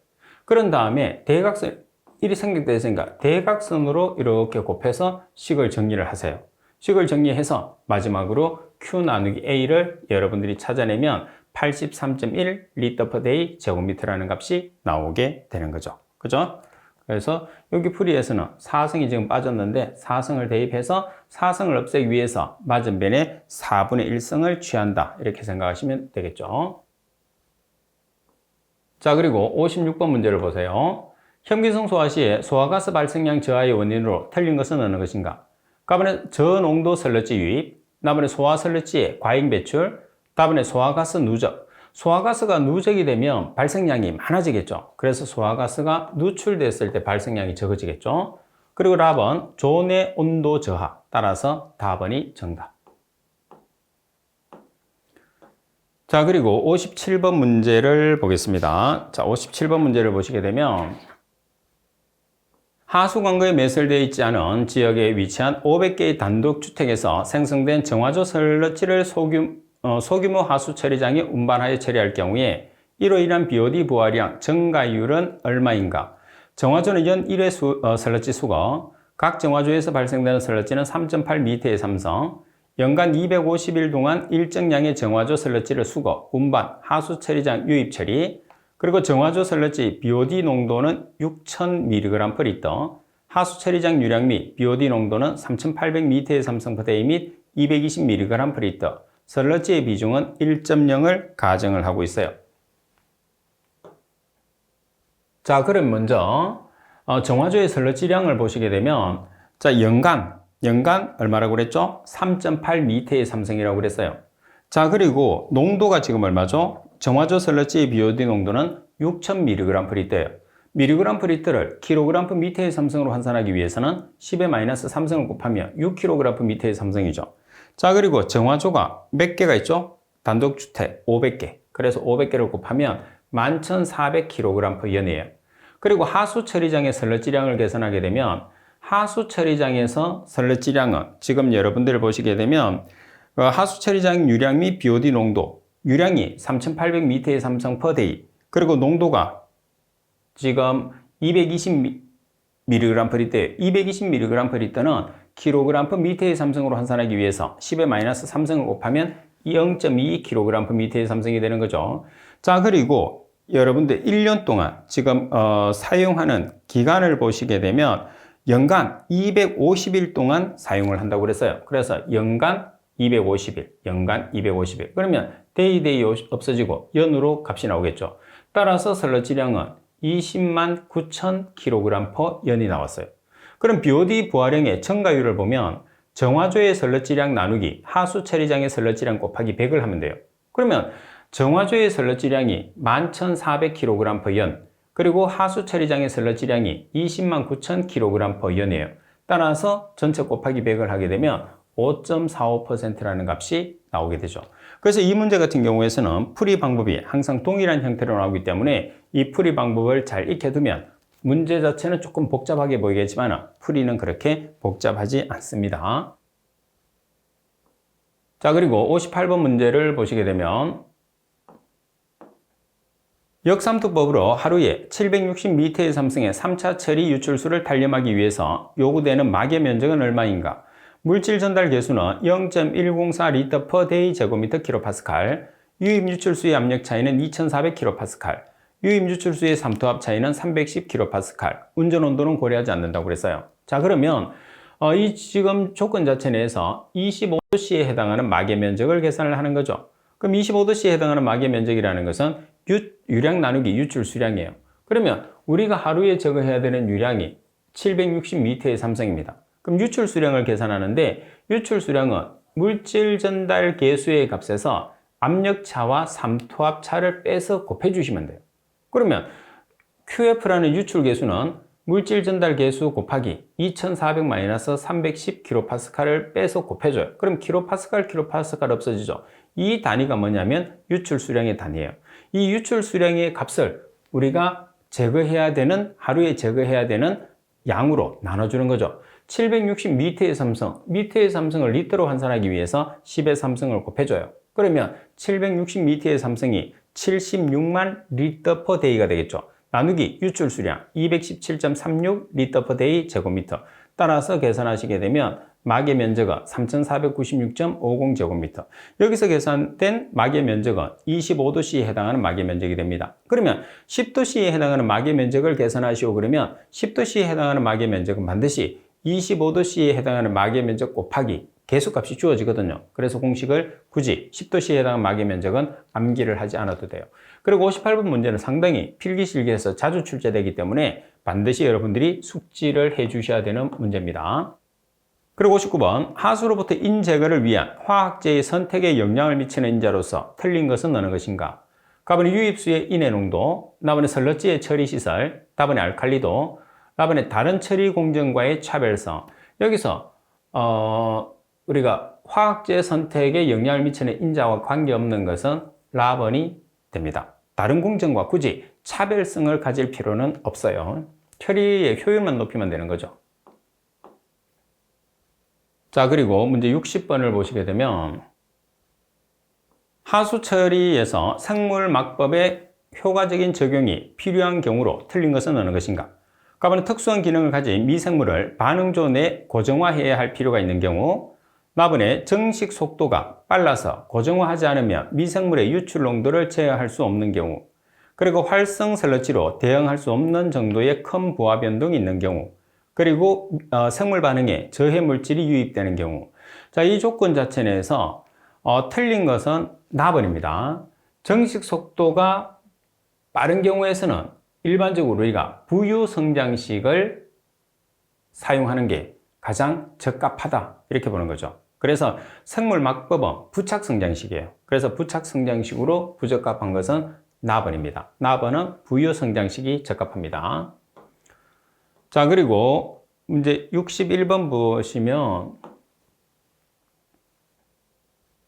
그런 다음에 대각선 1이 생겼으니까 대각선으로 이렇게 곱해서 식을 정리를 하세요. 식을 정리해서 마지막으로 Q 나누기 A를 여러분들이 찾아내면 83.1 리터 per day 제곱미터라는 값이 나오게 되는 거죠. 그죠? 그래서 여기 풀이에서는 사성이 지금 빠졌는데 사성을 대입해서 사성을 없애기 위해서 맞은변에 4분의 1성을 취한다. 이렇게 생각하시면 되겠죠. 자, 그리고 56번 문제를 보세요. 현기성 소화 시에 소화가스 발생량 저하의 원인으로 틀린 것은 어느 것인가? 답은 저농도 설러지 유입, 다음에 소화 설러지의 과잉 배출, 다음에 소화가스 누적. 소화가스가 누적이 되면 발생량이 많아지겠죠. 그래서 소화가스가 누출됐을 때 발생량이 적어지겠죠. 그리고 답은 조내 온도 저하. 따라서 답은이 정답. 자, 그리고 57번 문제를 보겠습니다. 자, 57번 문제를 보시게 되면 하수관거에 매설되어 있지 않은 지역에 위치한 500개의 단독주택에서 생성된 정화조 설러지를 소규모 하수 처리장에 운반하여 처리할 경우에 이로 인한 BOD 부하량 증가율은 얼마인가? 정화조는 연 1회 설러지 수거, 각 정화조에서 발생되는 설러지는 3.8m의 삼성, 연간 250일 동안 일정량의 정화조 설러지를 수거, 운반, 하수 처리장 유입 처리, 그리고 정화조 설러지 BOD 농도는 6,000mg/L, 하수 처리장 유량 및 BOD 농도는 3,800m의 삼성퍼데이 및 220mg/L, 설러지의 비중은 1.0을 가정을 하고 있어요. 자, 그럼 먼저 정화조의 설러지량을 보시게 되면 자, 연간 얼마라고 그랬죠? 3.8m의 삼성이라고 그랬어요. 자, 그리고 농도가 지금 얼마죠? 정화조 설러지의 BOD 농도는 6,000mg/L예요. mg/L를 kg/m의 삼성으로 환산하기 위해서는 10의 -3성을 곱하면 6kg/m의 삼성이죠. 자, 그리고 정화조가 몇 개가 있죠? 단독주택 500개. 그래서 500개를 곱하면 11,400kg/연이에요. 그리고 하수 처리장의 설러지량을 계산하게 되면 하수 처리장에서 설러지량은 지금 여러분들 보시게 되면 하수 처리장 유량 및 BOD 농도, 유량이 3,800m의 삼성 per day, 그리고 농도가 지금 220mg/L, 220mg/L는 kg/m의 삼성으로 환산하기 위해서 10의 -3성을 곱하면 0.22kg/m의 삼성이 되는 거죠. 자, 그리고 여러분들 1년 동안 지금 사용하는 기간을 보시게 되면 연간 250일 동안 사용을 한다고 그랬어요. 그래서 연간 250일. 그러면 데이 없어지고 연으로 값이 나오겠죠. 따라서 설러지량은 20만 9천 kg/연이 나왔어요. 그럼 BOD 부하량의 증가율을 보면 정화조의 설러지량 나누기 하수 처리장의 설러지량 곱하기 100을 하면 돼요. 그러면 정화조의 설러지량이 11,400kg/연, 그리고 하수 처리장의 설러지량이 20만 9천 kg/연이에요. 따라서 전체 곱하기 100을 하게 되면 5.45%라는 값이 나오게 되죠. 그래서 이 문제 같은 경우에서는 풀이 방법이 항상 동일한 형태로 나오기 때문에 이 풀이 방법을 잘 익혀두면 문제 자체는 조금 복잡하게 보이겠지만 풀이는 그렇게 복잡하지 않습니다. 자, 그리고 58번 문제를 보시게 되면 역삼투법으로 하루에 760m의 삼성의 3차 처리 유출수를 단련하기 위해서 요구되는 막의 면적은 얼마인가? 물질 전달 개수는 0.104 리터 per day 제곱미터 킬로파스칼, 유입 유출수의 압력 차이는 2400 킬로파스칼, 유입 유출수의 삼투압 차이는 310kPa, 운전 온도는 고려하지 않는다고 그랬어요. 자, 그러면 이 지금 조건 자체 내에서 25도씨에 해당하는 막의 면적을 계산을 하는 거죠. 그럼 25도씨에 해당하는 막의 면적이라는 것은 유량 나누기 유출 수량이에요. 그러면 우리가 하루에 제거해야 되는 유량이 760m의 삼성입니다. 그럼 유출 수량을 계산하는데 유출 수량은 물질 전달 계수의 값에서 압력차와 삼투압 차를 빼서 곱해주시면 돼요. 그러면 QF라는 유출 계수는 물질 전달 계수 곱하기 2400-310kPa를 빼서 곱해줘요. 그럼 kPa, kPa 없어지죠. 이 단위가 뭐냐면 유출 수량의 단위예요. 이 유출 수량의 값을 우리가 제거해야 되는, 하루에 제거해야 되는 양으로 나눠주는 거죠. 760m의 삼성, 미터의 삼성을 리터로 환산하기 위해서 10의 삼성을 곱해줘요. 그러면 760m의 삼성이 76만 리터 per day가 되겠죠. 나누기 유출 수량 217.36 리터 per day 제곱미터. 따라서 계산하시게 되면 막의 면적은 3496.50 제곱미터. 여기서 계산된 막의 면적은 25도씨에 해당하는 막의 면적이 됩니다. 그러면 10도씨에 해당하는 막의 면적을 계산하시오. 그러면 10도씨에 해당하는 막의 면적은 반드시 25도씨에 해당하는 막의 면적 곱하기 계수값이 주어지거든요. 그래서 공식을 굳이 10도씨에 해당하는 막의 면적은 암기를 하지 않아도 돼요. 그리고 58번 문제는 상당히 필기실기에서 자주 출제되기 때문에 반드시 여러분들이 숙지를 해 주셔야 되는 문제입니다. 그리고 59번, 하수로부터 인 제거를 위한 화학제의 선택에 영향을 미치는 인자로서 틀린 것은 어느 것인가? 가번에 유입수의 인해 농도, 나번에 설러지의 처리 시설, 다번에 알칼리도, 나번에 다른 처리 공정과의 차별성. 여기서 우리가 화학제 선택에 영향을 미치는 인자와 관계없는 것은 라번이 됩니다. 다른 공정과 굳이 차별성을 가질 필요는 없어요. 처리의 효율만 높이면 되는 거죠. 자, 그리고 문제 60번을 보시게 되면 하수 처리에서 생물막법의 효과적인 적용이 필요한 경우로 틀린 것은 어느 것인가? 가번은 특수한 기능을 가진 미생물을 반응조 내 고정화해야 할 필요가 있는 경우, 나번에 정식 속도가 빨라서 고정화하지 않으면 미생물의 유출 농도를 제어할 수 없는 경우, 그리고 활성 설러지로 대응할 수 없는 정도의 큰 부하 변동이 있는 경우, 그리고 생물 반응에 저해 물질이 유입되는 경우. 자, 이 조건 자체 내에서 틀린 것은 나번입니다. 정식 속도가 빠른 경우에서는 일반적으로 우리가 부유 성장식을 사용하는 게 가장 적합하다 이렇게 보는 거죠. 그래서 생물 막법은 부착 성장식이에요. 그래서 부착 성장식으로 부적합한 것은 나번입니다. 나번은 부유 성장식이 적합합니다. 자, 그리고 문제 61번 보시면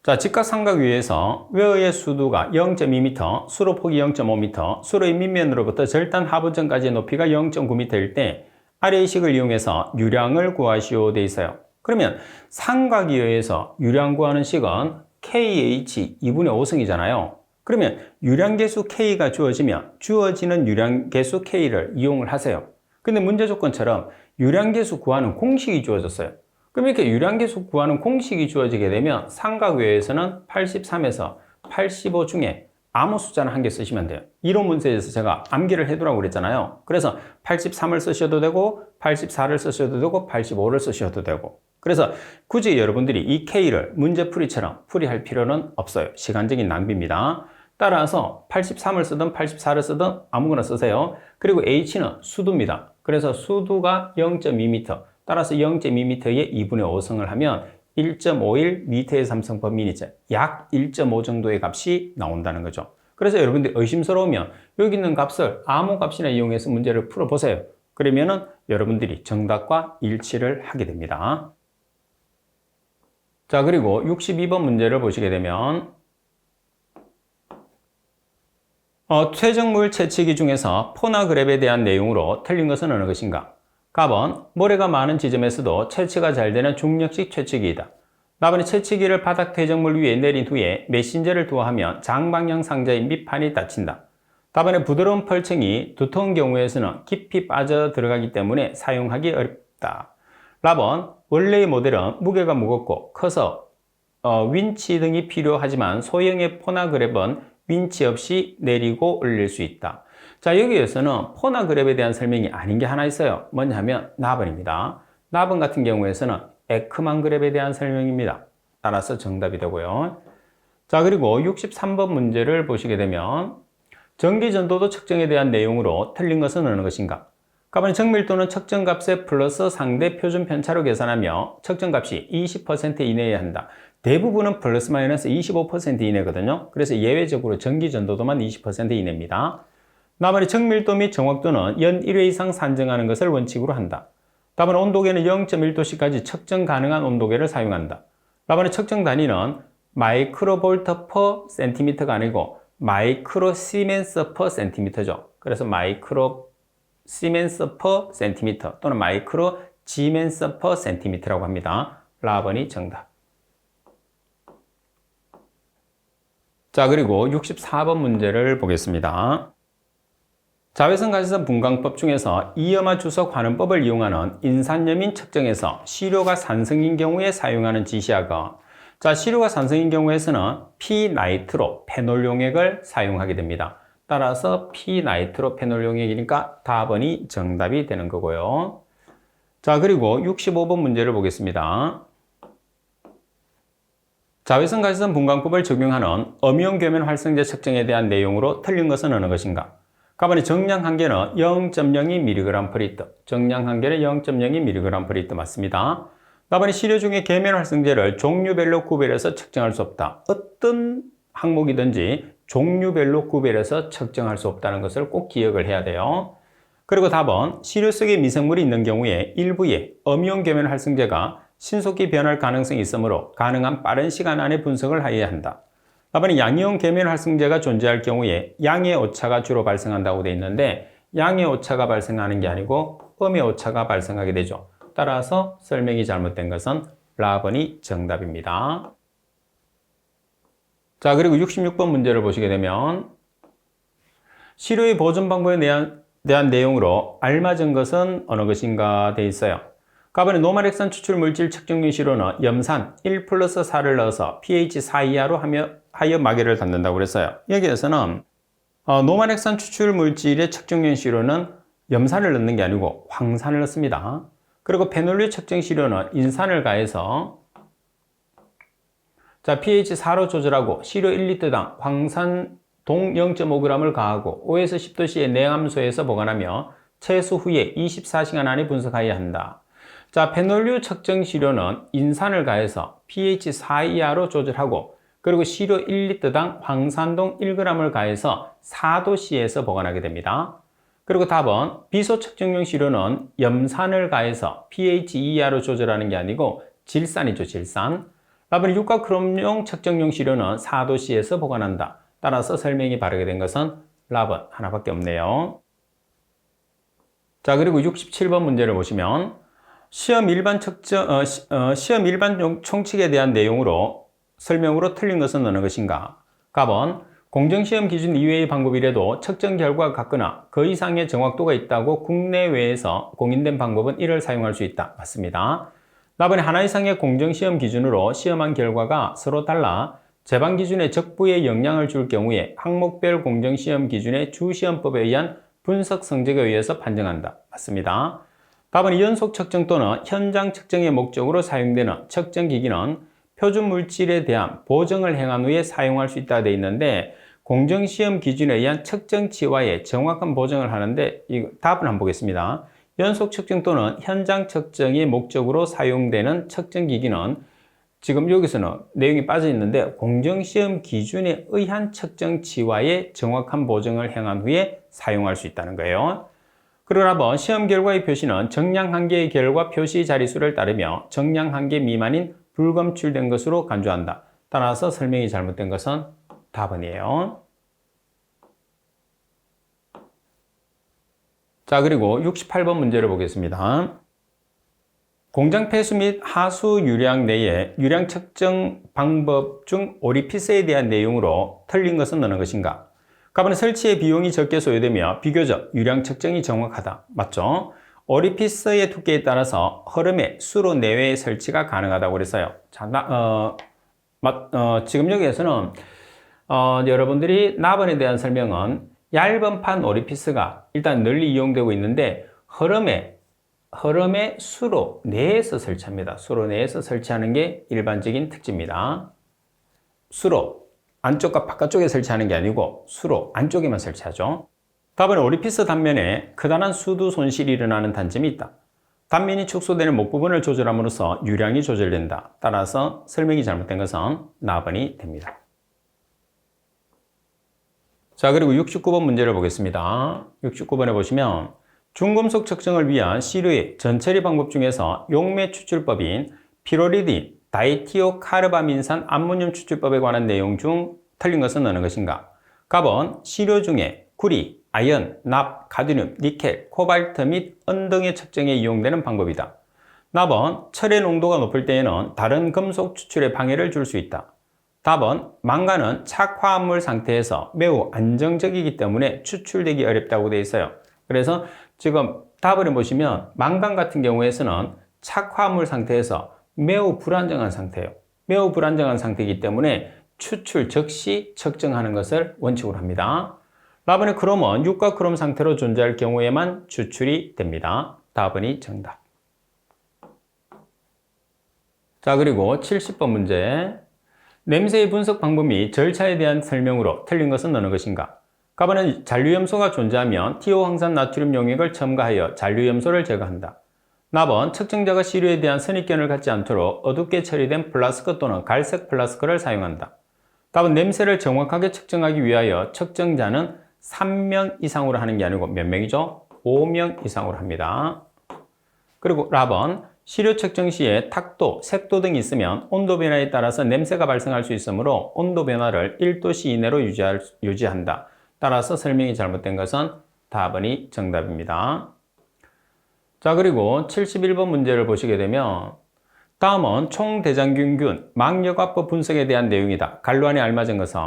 자, 직각삼각 위에서 웨어의 수두가 0.2m, 수로 폭이 0.5m, 수로의 밑면으로부터 절단 하부점까지의 높이가 0.9m일 때 아래의 식을 이용해서 유량을 구하시오 돼 있어요. 그러면 삼각에 의해서 유량 구하는 식은 KH 2분의 5승이잖아요. 그러면 유량계수 K가 주어지면 주어지는 유량계수 K를 이용을 하세요. 근데 문제 조건처럼 유량계수 구하는 공식이 주어졌어요. 그럼 이렇게 유량계수 구하는 공식이 주어지게 되면 삼각외에서는 83에서 85 중에 아무 숫자는 한 개 쓰시면 돼요. 이론 문제에서 제가 암기를 해두라고 그랬잖아요. 그래서 83을 쓰셔도 되고 84를 쓰셔도 되고 85를 쓰셔도 되고, 그래서 굳이 여러분들이 이 K를 문제풀이처럼 풀이할 필요는 없어요. 시간적인 낭비입니다. 따라서 83을 쓰든 84를 쓰든 아무거나 쓰세요. 그리고 H는 수두입니다. 그래서 수두가 0.2m, 따라서 0.2m의 2분의 5승을 하면 1.51m의 삼성법미니죠. 약 1.5 정도의 값이 나온다는 거죠. 그래서 여러분들이 의심스러우면 여기 있는 값을 아무 값이나 이용해서 문제를 풀어보세요. 그러면은 여러분들이 정답과 일치를 하게 됩니다. 자, 그리고 62번 문제를 보시게 되면 퇴적물 채취기 중에서 포나그랩에 대한 내용으로 틀린 것은 어느 것인가? 갑은 모래가 많은 지점에서도 채취가 잘 되는 중력식 채취기이다. 나번에 채취기를 바닥 퇴적물 위에 내린 후에 메신저를 투하하면 장방향 상자의 밑판이 닫힌다. 답안에 부드러운 펄층이 두터운 경우에서는 깊이 빠져 들어가기 때문에 사용하기 어렵다. 랍은 원래의 모델은 무게가 무겁고 커서 윈치 등이 필요하지만 소형의 포나그랩은 윈치 없이 내리고 올릴 수 있다. 자, 여기에서는 포나그랩에 대한 설명이 아닌 게 하나 있어요. 뭐냐 하면 나번입니다. 나번 같은 경우에서는 에크만그랩에 대한 설명입니다. 따라서 정답이 되고요. 자, 그리고 63번 문제를 보시게 되면 전기전도도 측정에 대한 내용으로 틀린 것은 어느 것인가? 가번의 정밀도는 측정값의 플러스 상대 표준 편차로 계산하며 측정값이 20% 이내여야 한다. 대부분은 플러스 마이너스 25% 이내거든요. 그래서 예외적으로 전기전도도만 20% 이내입니다. 나번의 정밀도 및 정확도는 연 1회 이상 산정하는 것을 원칙으로 한다. 답은 온도계는 0.1도씨까지 측정 가능한 온도계를 사용한다. 나번의 측정 단위는 마이크로볼트 퍼 센티미터가 아니고 마이크로 시멘스 퍼 센티미터죠. 그래서 마이크로 시멘스 퍼 센티미터 또는 마이크로 지멘스 퍼 센티미터라고 합니다. 라번이 정답. 자, 그리고 64번 문제를 보겠습니다. 자외선 가시선 분광법 중에서 이염화 주석 환원법을 이용하는 인산염인 측정에서 시료가 산성인 경우에 사용하는 지시약은, 자, 시료가 산성인 경우에서는 피나이트로 페놀 용액을 사용하게 됩니다. 따라서 피나이트로 페놀 용액이니까 답번이 정답이 되는 거고요. 자, 그리고 65번 문제를 보겠습니다. 자외선 가시선 분광법을 적용하는 엄이온 계면 활성제 측정에 대한 내용으로 틀린 것은 어느 것인가? 가번의 정량 한계는 0.02mg/L, 정량 한계는 0.02mg/L 맞습니다. 가번의 시료 중에 계면 활성제를 종류별로 구별해서 측정할 수 없다. 어떤 항목이든지 종류별로 구별해서 측정할 수 없다는 것을 꼭 기억을 해야 돼요. 그리고 답은 시료 속에 미생물이 있는 경우에 일부의 엄이온 계면 활성제가 신속히 변할 가능성이 있으므로 가능한 빠른 시간 안에 분석을 하여야 한다. 답은 양이온 계면 활성제가 존재할 경우에 양의 오차가 주로 발생한다고 되어 있는데 양의 오차가 발생하는 게 아니고 음의 오차가 발생하게 되죠. 따라서 설명이 잘못된 것은 라번이 정답입니다. 자, 그리고 66번 문제를 보시게 되면 시료의 보존 방법에 대한 내용으로 알맞은 것은 어느 것인가 되어 있어요. 가번의 노말액산 추출 물질 측정용 시료는 염산 1+4를 넣어서 pH 4 이하로 하여 마개를 닫는다고 그랬어요. 여기에서는 노말액산 추출 물질의 측정용 시료는 염산을 넣는 게 아니고 황산을 넣습니다. 그리고 페놀류 측정 시료는 인산을 가해서 자, pH 4로 조절하고 시료 1리터당 황산 동 0.5g을 가하고 5에서 10도씨의 냉암소에서 보관하며 채수 후에 24시간 안에 분석하여야 한다. 자, 페놀류 측정 시료는 인산을 가해서 pH 4 이하로 조절하고 그리고 시료 1리터당 황산동 1g을 가해서 4도씨에서 보관하게 됩니다. 그리고 답은 비소 측정용 시료는 염산을 가해서 pH 2 이하로 조절하는 게 아니고 질산이죠, 질산. 답은 육각 크롬용 측정용 시료는 4도씨에서 보관한다. 따라서 설명이 바르게 된 것은 라번 하나밖에 없네요. 자, 그리고 67번 문제를 보시면 시험 일반 총칙에 대한 내용으로 설명으로 틀린 것은 어느 것인가? 답은 공정시험 기준 이외의 방법이라도 측정 결과가 같거나 그 이상의 정확도가 있다고 국내외에서 공인된 방법은 이를 사용할 수 있다. 맞습니다. 답은 하나 이상의 공정시험 기준으로 시험한 결과가 서로 달라 제방 기준의 적부에 영향을 줄 경우에 항목별 공정시험 기준의 주시험법에 의한 분석 성적에 의해서 판정한다. 맞습니다. 답은 연속 측정 또는 현장 측정의 목적으로 사용되는 측정기기는 표준 물질에 대한 보정을 행한 후에 사용할 수 있다 되어 있는데 공정시험 기준에 의한 측정치와의 정확한 보정을 하는데 이 답을 한번 보겠습니다. 연속 측정 또는 현장 측정의 목적으로 사용되는 측정기기는 지금 여기서는 내용이 빠져 있는데 공정시험 기준에 의한 측정치와의 정확한 보정을 행한 후에 사용할 수 있다는 거예요. 그리고 한번 시험 결과의 표시는 정량 한계의 결과 표시 자릿수를 따르며 정량 한계 미만인 불검출된 것으로 간주한다. 따라서 설명이 잘못된 것은 답은이에요. 자, 그리고 68번 문제를 보겠습니다. 공장 폐수 및 하수 유량 내의 유량 측정 방법 중 오리피스에 대한 내용으로 틀린 것은 어느 것인가? 가번은 설치의 비용이 적게 소요되며 비교적 유량 측정이 정확하다. 맞죠? 오리피스의 두께에 따라서 흐름의 수로 내외의 설치가 가능하다고 그랬어요. 자, 지금 여기에서는 여러분들이 나번에 대한 설명은 얇은 판 오리피스가 일단 널리 이용되고 있는데 흐름의 수로 내에서 설치합니다. 수로 내에서 설치하는 게 일반적인 특징입니다. 수로 안쪽과 바깥쪽에 설치하는 게 아니고 수로 안쪽에만 설치하죠. 답은 오리피스 단면에 크다란 수두 손실이 일어나는 단점이 있다. 단면이 축소되는 목 부분을 조절함으로써 유량이 조절된다. 따라서 설명이 잘못된 것은 나번이 됩니다. 자, 그리고 69번 문제를 보겠습니다. 69번에 보시면 중금속 측정을 위한 시료의 전처리 방법 중에서 용매 추출법인 피로리딘, 다이티오카르바민산 암모늄 추출법에 관한 내용 중 틀린 것은 어느 것인가? 갑은 시료 중에 구리, 아연, 납, 가드뮴, 니켈, 코발트 및 은 등의 측정에 이용되는 방법이다. 납은 철의 농도가 높을 때에는 다른 금속 추출에 방해를 줄 수 있다. 답은 망간은 착화합물 상태에서 매우 안정적이기 때문에 추출되기 어렵다고 되어 있어요. 그래서 지금 답을 보시면 망간 같은 경우에서는 착화합물 상태에서 매우 불안정한 상태예요. 매우 불안정한 상태이기 때문에 추출 즉시 측정하는 것을 원칙으로 합니다. 라번의 크롬은 육가 크롬 상태로 존재할 경우에만 추출이 됩니다. 답은이 정답. 자, 그리고 70번 문제. 냄새의 분석 방법 및 절차에 대한 설명으로 틀린 것은 어느 것인가? 가번은 잔류염소가 존재하면 티오황산 나트륨 용액을 첨가하여 잔류염소를 제거한다. 납은 측정자가 시료에 대한 선입견을 갖지 않도록 어둡게 처리된 플라스크 또는 갈색 플라스크를 사용한다. 답은 냄새를 정확하게 측정하기 위하여 측정자는 3명 이상으로 하는 게 아니고 몇 명이죠? 5명 이상으로 합니다. 그리고 랍은 시료 측정 시에 탁도, 색도 등이 있으면 온도 변화에 따라서 냄새가 발생할 수 있으므로 온도 변화를 1도씨 이내로 유지한다. 따라서 설명이 잘못된 것은 답은이 정답입니다. 자, 그리고 71번 문제를 보시게 되면 다음은 총대장균균 망력압법 분석에 대한 내용이다. 갈로안에 알맞은 것은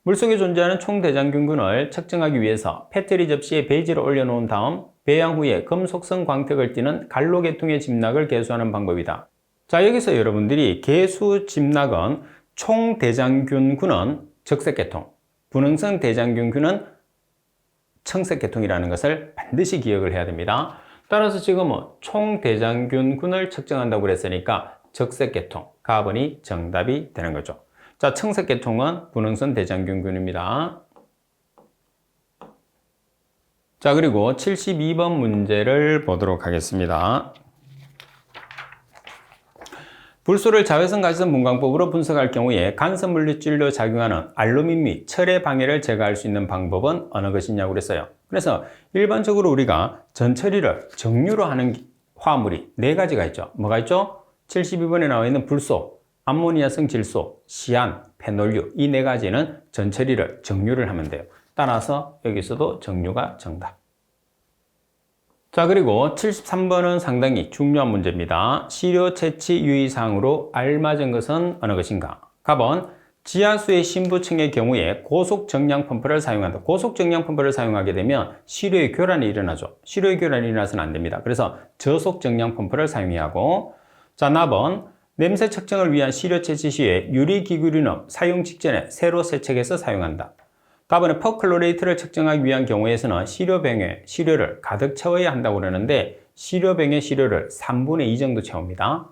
물속에 존재하는 총대장균균을 측정하기 위해서 패트리 접시에 베이지를 올려놓은 다음 배양 후에 금속성 광택을 띠는 갈로 계통의 집락을 계수하는 방법이다. 자, 여기서 여러분들이 계수 집락은 총대장균군은 적색계통, 분홍성 대장균균은 청색계통이라는 것을 반드시 기억을 해야 됩니다. 따라서 지금은 총대장균군을 측정한다고 그랬으니까 적색계통, 가번이 정답이 되는 거죠. 자, 청색계통은 분홍성 대장균군입니다. 자, 그리고 72번 문제를 보도록 하겠습니다. 불소를 자외선 가시선 분광법으로 분석할 경우에 간섭 물질로 작용하는 알루민 및 철의 방해를 제거할 수 있는 방법은 어느 것이냐고 그랬어요. 그래서 일반적으로 우리가 전처리를 정류로 하는 화합물이 4가지가 있죠. 뭐가 있죠? 72번에 나와 있는 불소, 암모니아성 질소, 시안, 페놀류 이 4가지는 전처리를 정류를 하면 돼요. 따라서 여기서도 정류가 정답. 자, 그리고 73번은 상당히 중요한 문제입니다. 시료 채취 유의사항으로 알맞은 것은 어느 것인가? 갑은 지하수의 심부층의 경우에 고속정량 펌프를 사용한다. 고속정량 펌프를 사용하게 되면 시료의 교란이 일어나죠. 시료의 교란이 일어나서는 안 됩니다. 그래서 저속정량 펌프를 사용해야 하고, 자, 납은 냄새 측정을 위한 시료 채취 시에 유리기구리는 사용 직전에 새로 세척해서 사용한다. 답은 퍼클로레이트를 측정하기 위한 경우에서는 시료병에 시료를 가득 채워야 한다고 그러는데 시료병에 시료를 3분의 2 정도 채웁니다.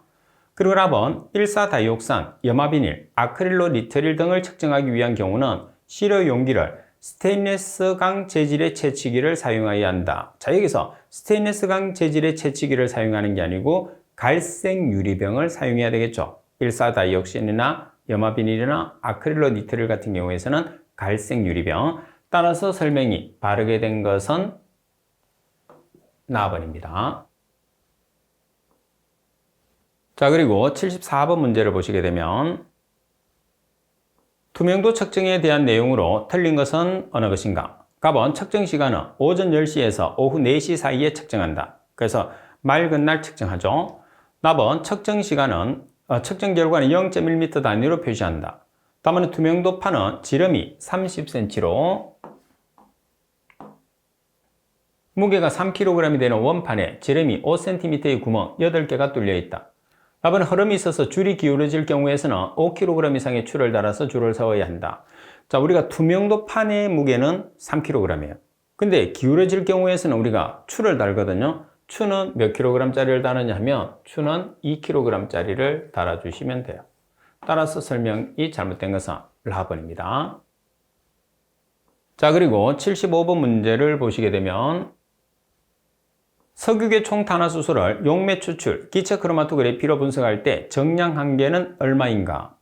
그리고 답은 일사다이옥산, 염화비닐, 아크릴로 니트릴 등을 측정하기 위한 경우는 시료 용기를 스테인리스강 재질의 채취기를 사용해야 한다. 자, 여기서 스테인리스강 재질의 채취기를 사용하는 게 아니고 갈색 유리병을 사용해야 되겠죠. 일사다이옥신이나 염화비닐이나 아크릴로 니트릴 같은 경우에서는 갈색 유리병. 따라서 설명이 바르게 된 것은 나번입니다. 자, 그리고 74번 문제를 보시게 되면 투명도 측정에 대한 내용으로 틀린 것은 어느 것인가? 갑은 측정 시간은 오전 10시에서 오후 4시 사이에 측정한다. 그래서 맑은 날 측정하죠. 납은 측정 결과는 0.1m 단위로 표시한다. 다음은 투명도판은 지름이 30cm로 무게가 3kg이 되는 원판에 지름이 5cm의 구멍 8개가 뚫려 있다. 답은 흐름이 있어서 줄이 기울어질 경우에서는 5kg 이상의 줄을 달아서 줄을 세워야 한다. 자, 우리가 투명도 판의 무게는 3kg이에요. 근데 기울어질 경우에서는 우리가 추를 달거든요. 추는 몇 kg짜리를 다느냐 하면 추는 2kg짜리를 달아주시면 돼요. 따라서 설명이 잘못된 것은 라번입니다. 자, 그리고 75번 문제를 보시게 되면 석유계 총탄화수소를 용매 추출, 기체 크로마토그래피로 분석할 때 정량 한계는 얼마인가?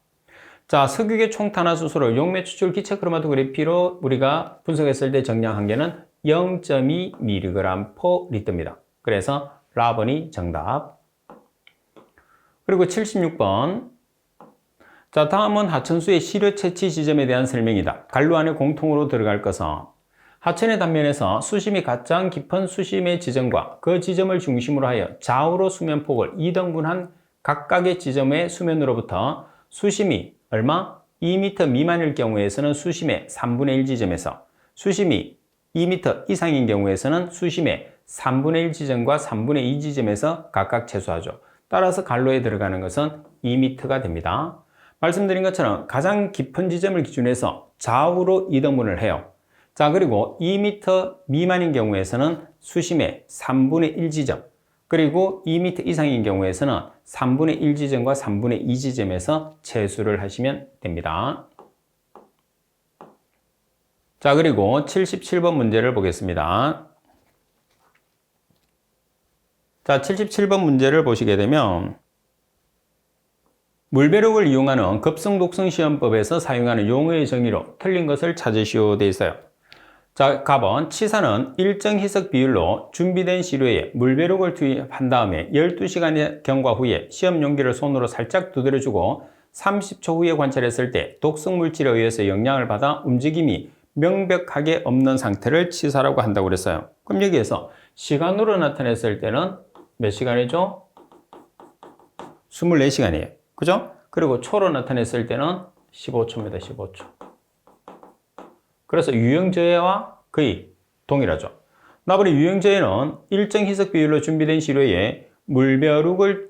자, 석유계 총탄화수소를 용매 추출 기체 크로마토그래피로 우리가 분석했을 때 정량 한계는 0.2mg/L입니다. 그래서 라번이 정답. 그리고 76번. 자, 다음은 하천수의 시료 채취 지점에 대한 설명이다. 관로 안에 공통으로 들어갈 것은 하천의 단면에서 수심이 가장 깊은 수심의 지점과 그 지점을 중심으로 하여 좌우로 수면폭을 2등분한 각각의 지점의 수면으로부터 수심이 얼마? 2m 미만일 경우에서는 수심의 3분의 1 지점에서 수심이 2m 이상인 경우에서는 수심의 3분의 1 지점과 3분의 2 지점에서 각각 채수하죠. 따라서 관로에 들어가는 것은 2m가 됩니다. 말씀드린 것처럼 가장 깊은 지점을 기준해서 좌우로 이등분을 해요. 자, 그리고 2m 미만인 경우에서는 수심의 3분의 1 지점, 그리고 2m 이상인 경우에서는 3분의 1 지점과 3분의 2 지점에서 채수를 하시면 됩니다. 자, 그리고 77번 문제를 보겠습니다. 자, 77번 문제를 보시게 되면 물배력을 이용하는 급성-독성 시험법에서 사용하는 용어의 정의로 틀린 것을 찾으시오 되어 있어요. 자, 갑은 치사는 일정 희석 비율로 준비된 시료에 물배력을 투입한 다음에 12시간의 경과 후에 시험 용기를 손으로 살짝 두드려주고 30초 후에 관찰했을 때 독성 물질에 의해서 영향을 받아 움직임이 명백하게 없는 상태를 치사라고 한다고 그랬어요. 그럼 여기에서 시간으로 나타냈을 때는 몇 시간이죠? 24시간이에요. 그죠? 그리고 초로 나타냈을 때는 15초입니다. 15초. 그래서 유형저해와 거의 동일하죠. 나버리 유형저해는 일정 희석 비율로 준비된 시료에 물벼룩을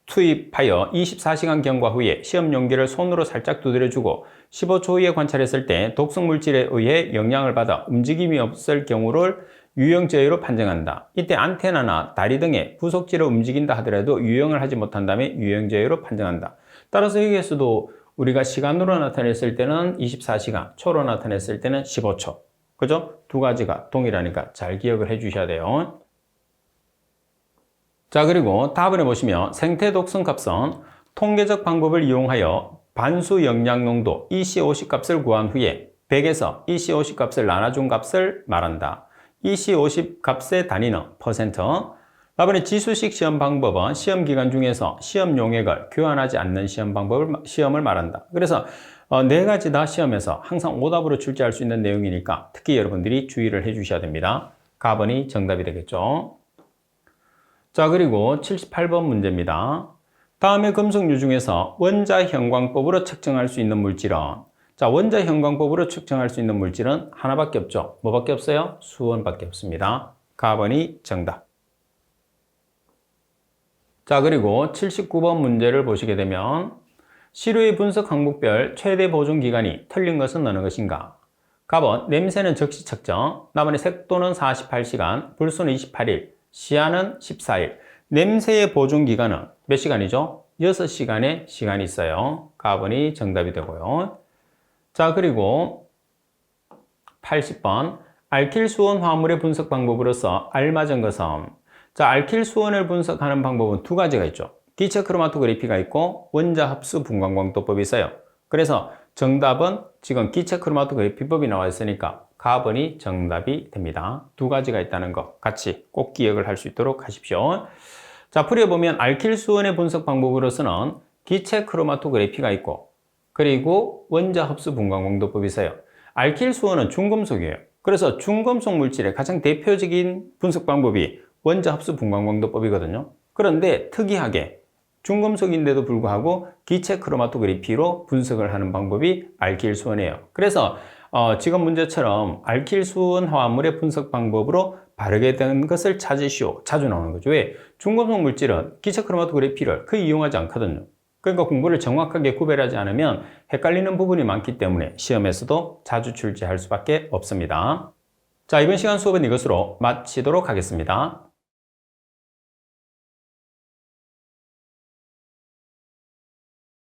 투입하여 24시간 경과 후에 시험 용기를 손으로 살짝 두드려주고 15초 후에 관찰했을 때 독성 물질에 의해 영향을 받아 움직임이 없을 경우를 유형저해로 판정한다. 이때 안테나나 다리 등의 부속질을 움직인다 하더라도 유형을 하지 못한다면 유형저해로 판정한다. 따라서 여기에서도 우리가 시간으로 나타냈을 때는 24시간, 초로 나타냈을 때는 15초. 그죠? 두 가지가 동일하니까 잘 기억을 해 주셔야 돼요. 자, 그리고 답을 해보시면 생태 독성 값은 통계적 방법을 이용하여 반수 영양 농도 EC50 값을 구한 후에 100에서 EC50 값을 나눠준 값을 말한다. EC50 값의 단위는 퍼센트. 이번에 지수식 시험 방법은 시험 기간 중에서 시험 용액을 교환하지 않는 시험을 말한다. 그래서 네 가지 다 시험에서 항상 오답으로 출제할 수 있는 내용이니까 특히 여러분들이 주의를 해 주셔야 됩니다. 가번이 정답이 되겠죠. 자, 그리고 78번 문제입니다. 다음의 금속류 중에서 원자형광법으로 측정할 수 있는 물질은, 자, 원자형광법으로 측정할 수 있는 물질은 하나밖에 없죠. 뭐밖에 없어요? 수원밖에 없습니다. 가번이 정답. 자, 그리고 79번 문제를 보시게 되면 시료의 분석 항목별 최대 보존 기간이 틀린 것은 어느 것인가? 갑은 냄새는 즉시 측정, 나머지 색도는 48시간, 불소는 28일, 시야는 14일. 냄새의 보존 기간은 몇 시간이죠? 6시간의 시간이 있어요. 가번이 정답이 되고요. 자, 그리고 80번 알킬수원 화합물의 분석 방법으로서 알맞은 것은, 자, 알킬수원을 분석하는 방법은 두 가지가 있죠. 기체 크로마토그래피가 있고 원자 흡수 분광광도법이 있어요. 그래서 정답은 지금 기체 크로마토그래피법이 나와 있으니까 가번이 정답이 됩니다. 두 가지가 있다는 거 같이 꼭 기억을 할 수 있도록 하십시오. 자, 풀이해보면 알킬수원의 분석 방법으로서는 기체 크로마토그래피가 있고 그리고 원자 흡수 분광광도법이 있어요. 알킬수원은 중금속이에요. 그래서 중금속 물질의 가장 대표적인 분석 방법이 원자 흡수 분광광도법이거든요. 그런데 특이하게 중금속인데도 불구하고 기체 크로마토그래피로 분석을 하는 방법이 알킬수원이에요. 그래서 지금 문제처럼 알킬수원 화합물의 분석 방법으로 바르게 된 것을 찾으시오. 자주 나오는 거죠. 왜? 중금속 물질은 기체 크로마토그래피를 거의 이용하지 않거든요. 그러니까 공부를 정확하게 구별하지 않으면 헷갈리는 부분이 많기 때문에 시험에서도 자주 출제할 수밖에 없습니다. 자, 이번 시간 수업은 이것으로 마치도록 하겠습니다.